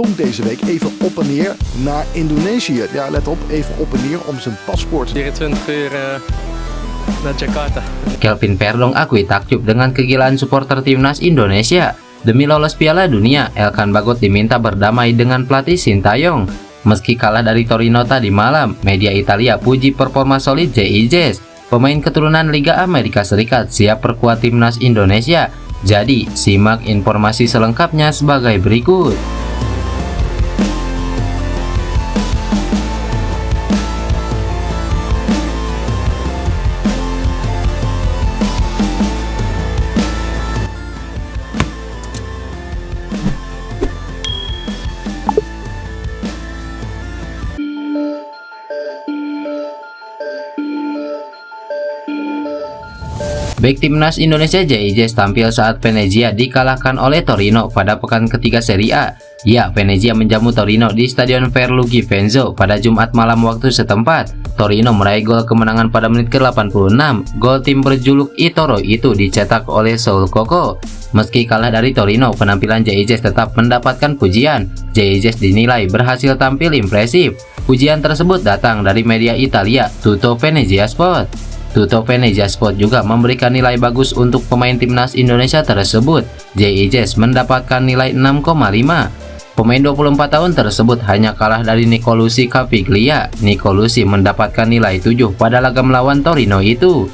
Komt deze week even op en neer naar Indonesië. Ja, let op, even op en neer om zijn paspoort. 24 uur naar Jakarta. Kelvin Verdong akui takjub dengan kegilaan supporter timnas Indonesia. Demi lolos Piala Dunia, Elkan Bagot diminta berdamai dengan pelatih Sintayong. Meski kalah dari Torino tadi malam, media Italia puji performa solid JIJ. Pemain keturunan Liga Amerika Serikat siap perkuat timnas Indonesia. Jadi, simak informasi selengkapnya sebagai berikut. Bek timnas Indonesia JIJ tampil saat Venezia dikalahkan oleh Torino pada pekan ketiga Serie A. Ya, Venezia menjamu Torino di Stadion Pierluigi Venezia pada Jumat malam waktu setempat. Torino meraih gol kemenangan pada menit ke-86. Gol tim berjuluk Itoro itu dicetak oleh Saul Koko. Meski kalah dari Torino, penampilan JIJ tetap mendapatkan pujian. JIJ dinilai berhasil tampil impresif. Pujian tersebut datang dari media Italia, Tutto Venezia Sport. Tutto Venezia Sport juga memberikan nilai bagus untuk pemain timnas Indonesia tersebut. JIJ mendapatkan nilai 6,5. Pemain 24 tahun tersebut hanya kalah dari Nicolosi Caviglia. Nicolosi mendapatkan nilai 7 pada laga melawan Torino itu.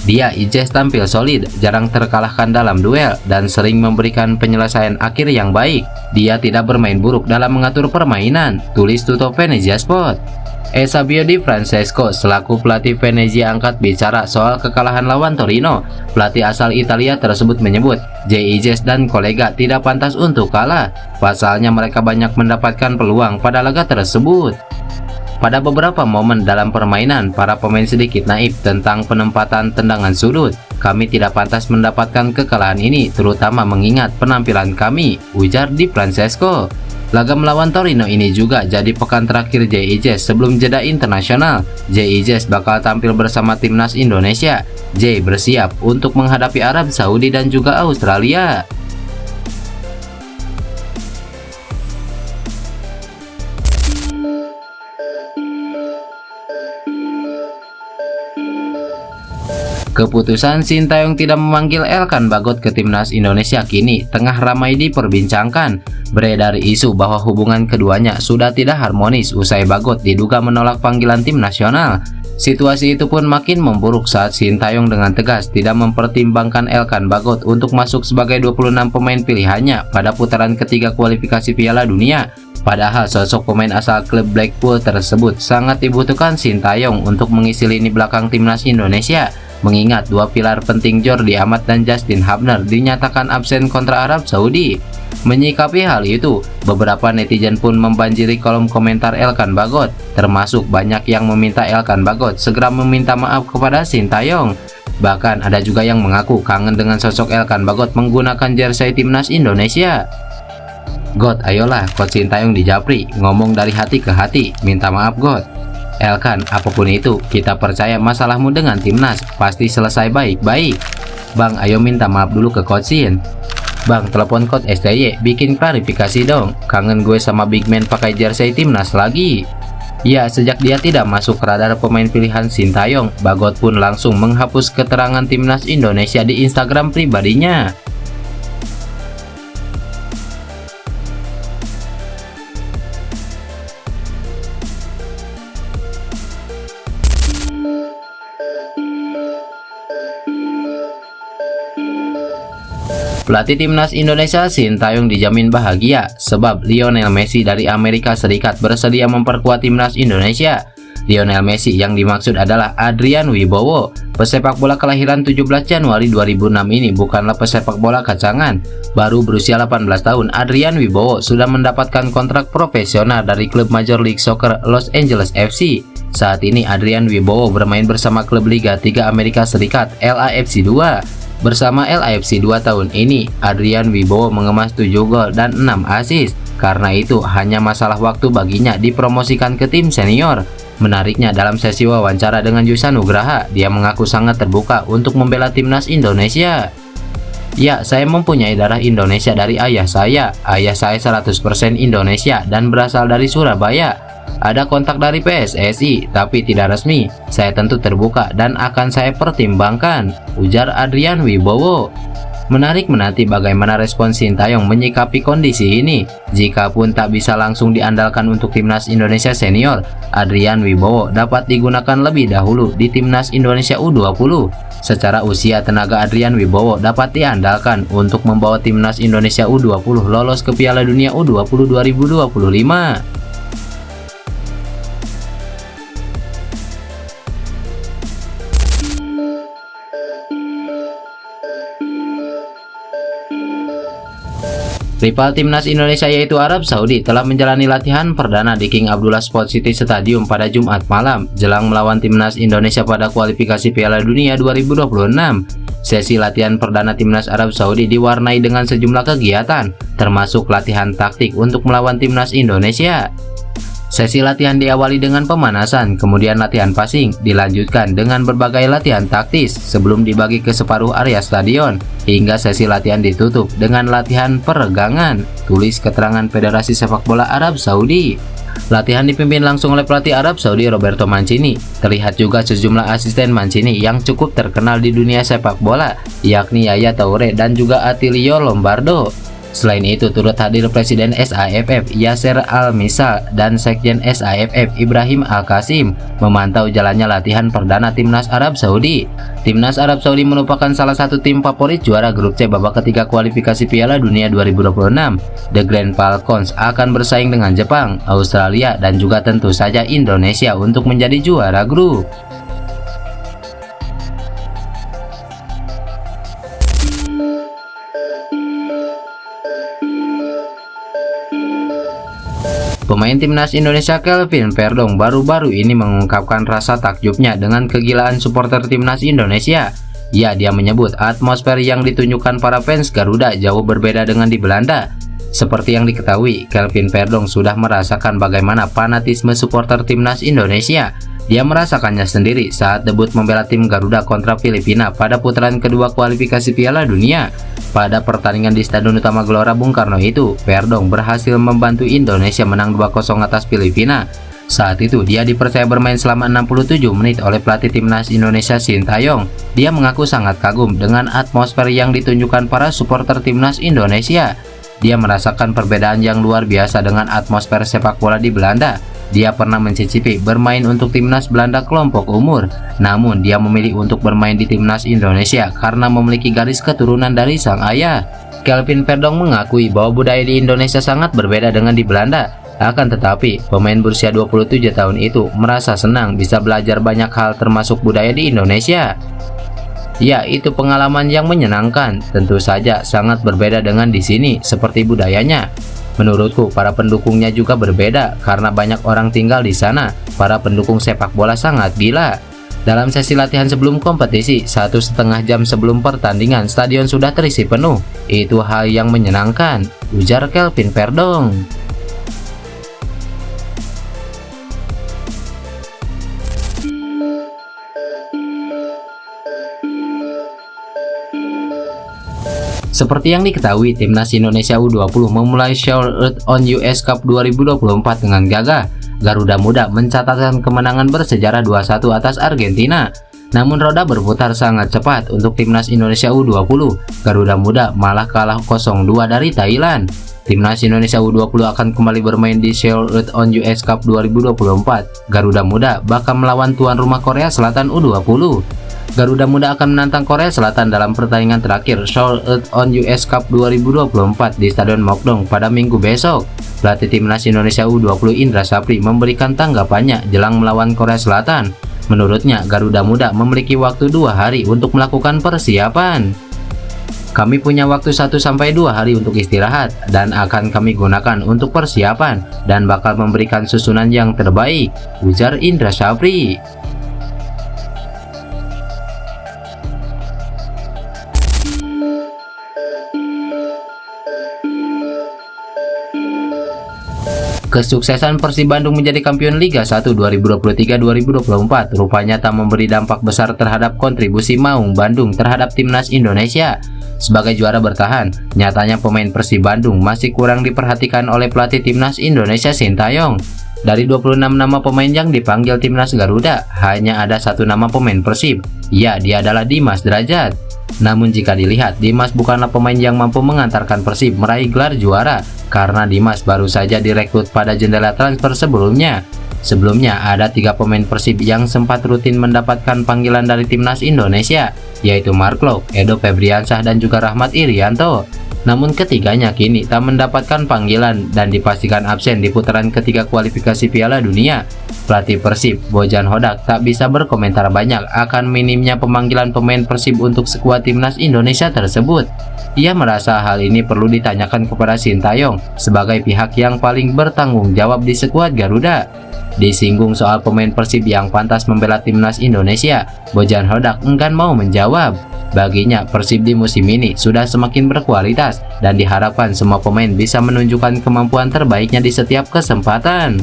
Dia IJ tampil solid, jarang terkalahkan dalam duel, dan sering memberikan penyelesaian akhir yang baik. Dia tidak bermain buruk dalam mengatur permainan, tulis Tutto Venezia Sport. Eusebio Di Francesco selaku pelatih Venezia angkat bicara soal kekalahan lawan Torino. Pelatih asal Italia tersebut menyebut JIJ dan kolega tidak pantas untuk kalah. Pasalnya mereka banyak mendapatkan peluang pada laga tersebut. Pada beberapa momen dalam permainan, para pemain sedikit naif tentang penempatan tendangan sudut. Kami tidak pantas mendapatkan kekalahan ini, terutama mengingat penampilan kami, ujar Di Francesco. Laga melawan Torino ini juga jadi pekan terakhir JIJ sebelum jeda internasional. JIJ bakal tampil bersama timnas Indonesia. J bersiap untuk menghadapi Arab Saudi dan juga Australia. Keputusan Sintayong tidak memanggil Elkan Bagot ke timnas Indonesia kini tengah ramai diperbincangkan. Beredar isu bahwa hubungan keduanya sudah tidak harmonis usai Bagot diduga menolak panggilan tim nasional. Situasi itu pun makin memburuk saat Sintayong dengan tegas tidak mempertimbangkan Elkan Bagot untuk masuk sebagai 26 pemain pilihannya pada putaran ketiga kualifikasi Piala Dunia. Padahal sosok pemain asal klub Blackpool tersebut sangat dibutuhkan Sintayong untuk mengisi lini belakang timnas Indonesia. Mengingat dua pilar penting Jordi Amat dan Justin Hubner dinyatakan absen kontra Arab Saudi. Menyikapi hal itu, beberapa netizen pun membanjiri kolom komentar Elkan Bagot, termasuk banyak yang meminta Elkan Bagot segera meminta maaf kepada Sintayong. Bahkan ada juga yang mengaku kangen dengan sosok Elkan Bagot menggunakan jersey timnas Indonesia. God, ayolah, Coach Sintayong di Japri, ngomong dari hati ke hati, minta maaf God. Elkan, apapun itu, kita percaya masalahmu dengan timnas pasti selesai baik-baik. Bang, ayo minta maaf dulu ke Coach Sin. Bang, telepon Coach STY, bikin klarifikasi dong. Kangen gue sama big man pakai jersey timnas lagi. Ya, sejak dia tidak masuk radar pemain pilihan Sintayong, Bagot pun langsung menghapus keterangan timnas Indonesia di Instagram pribadinya. Pelatih timnas Indonesia Sintayong dijamin bahagia sebab Lionel Messi dari Amerika Serikat bersedia memperkuat timnas Indonesia. Lionel Messi yang dimaksud adalah Adrian Wibowo. Pesepak bola kelahiran 17 Januari 2006 ini bukanlah pesepak bola kacangan. Baru berusia 18 tahun, Adrian Wibowo sudah mendapatkan kontrak profesional dari klub Major League Soccer Los Angeles FC. Saat ini Adrian Wibowo bermain bersama klub Liga 3 Amerika Serikat LAFC 2. Bersama LAFC 2 tahun ini, Adrian Wibowo mengemas 7 gol dan 6 assist. Karena itu, hanya masalah waktu baginya dipromosikan ke tim senior. Menariknya, dalam sesi wawancara dengan Yusa Nugraha, dia mengaku sangat terbuka untuk membela timnas Indonesia. Ya, saya mempunyai darah Indonesia dari ayah saya. Ayah saya 100% Indonesia dan berasal dari Surabaya. Ada kontak dari PSSI, tapi tidak resmi. Saya tentu terbuka dan akan saya pertimbangkan, ujar Adrian Wibowo. Menarik menanti bagaimana respon Sintayong menyikapi kondisi ini. Jikapun tak bisa langsung diandalkan untuk timnas Indonesia senior, Adrian Wibowo dapat digunakan lebih dahulu di timnas Indonesia U20. Secara usia, tenaga Adrian Wibowo dapat diandalkan untuk membawa timnas Indonesia U20 lolos ke Piala Dunia U20 2025. Rival timnas Indonesia yaitu Arab Saudi telah menjalani latihan perdana di King Abdullah Sport City Stadium pada Jumat malam jelang melawan timnas Indonesia pada kualifikasi Piala Dunia 2026. Sesi latihan perdana timnas Arab Saudi diwarnai dengan sejumlah kegiatan, termasuk latihan taktik untuk melawan timnas Indonesia. Sesi latihan diawali dengan pemanasan, kemudian latihan passing, dilanjutkan dengan berbagai latihan taktis sebelum dibagi ke separuh area stadion, hingga sesi latihan ditutup dengan latihan peregangan, tulis keterangan Federasi Sepak Bola Arab Saudi. Latihan dipimpin langsung oleh pelatih Arab Saudi Roberto Mancini. Terlihat juga sejumlah asisten Mancini yang cukup terkenal di dunia sepak bola, yakni Yaya Toure dan juga Attilio Lombardo. Selain itu, turut hadir Presiden SAFF Yasser Al-Misal dan Sekjen SAFF Ibrahim Al-Qasim memantau jalannya latihan perdana timnas Arab Saudi. Timnas Arab Saudi merupakan salah satu tim favorit juara grup C babak ketiga kualifikasi Piala Dunia 2026. The Grand Falcons akan bersaing dengan Jepang, Australia, dan juga tentu saja Indonesia untuk menjadi juara grup. Pemain timnas Indonesia Kelvin Verdong baru-baru ini mengungkapkan rasa takjubnya dengan kegilaan supporter timnas Indonesia. Ya, dia menyebut atmosfer yang ditunjukkan para fans Garuda jauh berbeda dengan di Belanda. Seperti yang diketahui, Kelvin Verdong sudah merasakan bagaimana fanatisme supporter timnas Indonesia. Dia merasakannya sendiri saat debut membela tim Garuda kontra Filipina pada putaran kedua kualifikasi Piala Dunia. Pada pertandingan di Stadion Utama Gelora Bung Karno itu, Verdong berhasil membantu Indonesia menang 2-0 atas Filipina. Saat itu, dia dipercaya bermain selama 67 menit oleh pelatih timnas Indonesia Sintayong. Dia mengaku sangat kagum dengan atmosfer yang ditunjukkan para supporter timnas Indonesia. Dia merasakan perbedaan yang luar biasa dengan atmosfer sepak bola di Belanda. Dia pernah mencicipi bermain untuk timnas Belanda kelompok umur, namun dia memilih untuk bermain di timnas Indonesia karena memiliki garis keturunan dari sang ayah. Kelvin Verdong mengakui bahwa budaya di Indonesia sangat berbeda dengan di Belanda. Akan tetapi, pemain berusia 27 tahun itu merasa senang bisa belajar banyak hal termasuk budaya di Indonesia. Ya, itu pengalaman yang menyenangkan. Tentu saja sangat berbeda dengan di sini seperti budayanya. Menurutku, para pendukungnya juga berbeda karena banyak orang tinggal di sana. Para pendukung sepak bola sangat gila. Dalam sesi latihan sebelum kompetisi, 1,5 jam sebelum pertandingan, stadion sudah terisi penuh. Itu hal yang menyenangkan, ujar Kelvin Verdong. Seperti yang diketahui, timnas Indonesia U20 memulai show on US Cup 2024 dengan gagah. Garuda Muda mencatatkan kemenangan bersejarah 2-1 atas Argentina. Namun roda berputar sangat cepat untuk timnas Indonesia U20. Garuda Muda malah kalah 0-2 dari Thailand. Timnas Indonesia U20 akan kembali bermain di Seoul on US Cup 2024. Garuda Muda bakal melawan tuan rumah Korea Selatan U20. Garuda Muda akan menantang Korea Selatan dalam pertandingan terakhir Seoul on US Cup 2024 di Stadion Mokdong pada Minggu besok. Pelatih timnas Indonesia U20 Indra Sapri memberikan tanggapannya jelang melawan Korea Selatan. Menurutnya, Garuda Muda memiliki waktu 2 hari untuk melakukan persiapan. Kami punya waktu 1-2 hari untuk istirahat dan akan kami gunakan untuk persiapan dan bakal memberikan susunan yang terbaik, ujar Indra Sapri. Kesuksesan Persib Bandung menjadi kampion Liga 1 2023-2024 rupanya tak memberi dampak besar terhadap kontribusi Maung Bandung terhadap timnas Indonesia. Sebagai juara bertahan, nyatanya pemain Persib Bandung masih kurang diperhatikan oleh pelatih timnas Indonesia Sintayong. Dari 26 nama pemain yang dipanggil timnas Garuda, hanya ada satu nama pemain Persib. Ya, dia adalah Dimas Drajat. Namun jika dilihat, Dimas bukanlah pemain yang mampu mengantarkan Persib meraih gelar juara, karena Dimas baru saja direkrut pada jendela transfer sebelumnya. Sebelumnya ada 3 pemain Persib yang sempat rutin mendapatkan panggilan dari timnas Indonesia, yaitu Mark Klok, Edo Febriansyah, dan juga Rahmat Irianto. Namun ketiganya kini tak mendapatkan panggilan dan dipastikan absen di putaran ketiga kualifikasi Piala Dunia. Pelatih Persib, Bojan Hodak, tak bisa berkomentar banyak akan minimnya pemanggilan pemain Persib untuk skuad timnas Indonesia tersebut. Ia merasa hal ini perlu ditanyakan kepada Sintayong sebagai pihak yang paling bertanggung jawab di skuad Garuda. Disinggung soal pemain Persib yang pantas membela timnas Indonesia, Bojan Hodak enggan mau menjawab. Baginya, Persib di musim ini sudah semakin berkualitas dan diharapkan semua pemain bisa menunjukkan kemampuan terbaiknya di setiap kesempatan.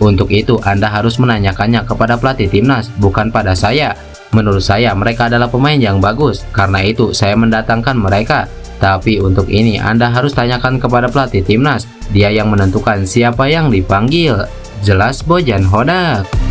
Untuk itu, Anda harus menanyakannya kepada pelatih timnas, bukan pada saya. Menurut saya, mereka adalah pemain yang bagus, karena itu saya mendatangkan mereka. Tapi untuk ini, Anda harus tanyakan kepada pelatih timnas, dia yang menentukan siapa yang dipanggil. Jelas Bojan Hodak.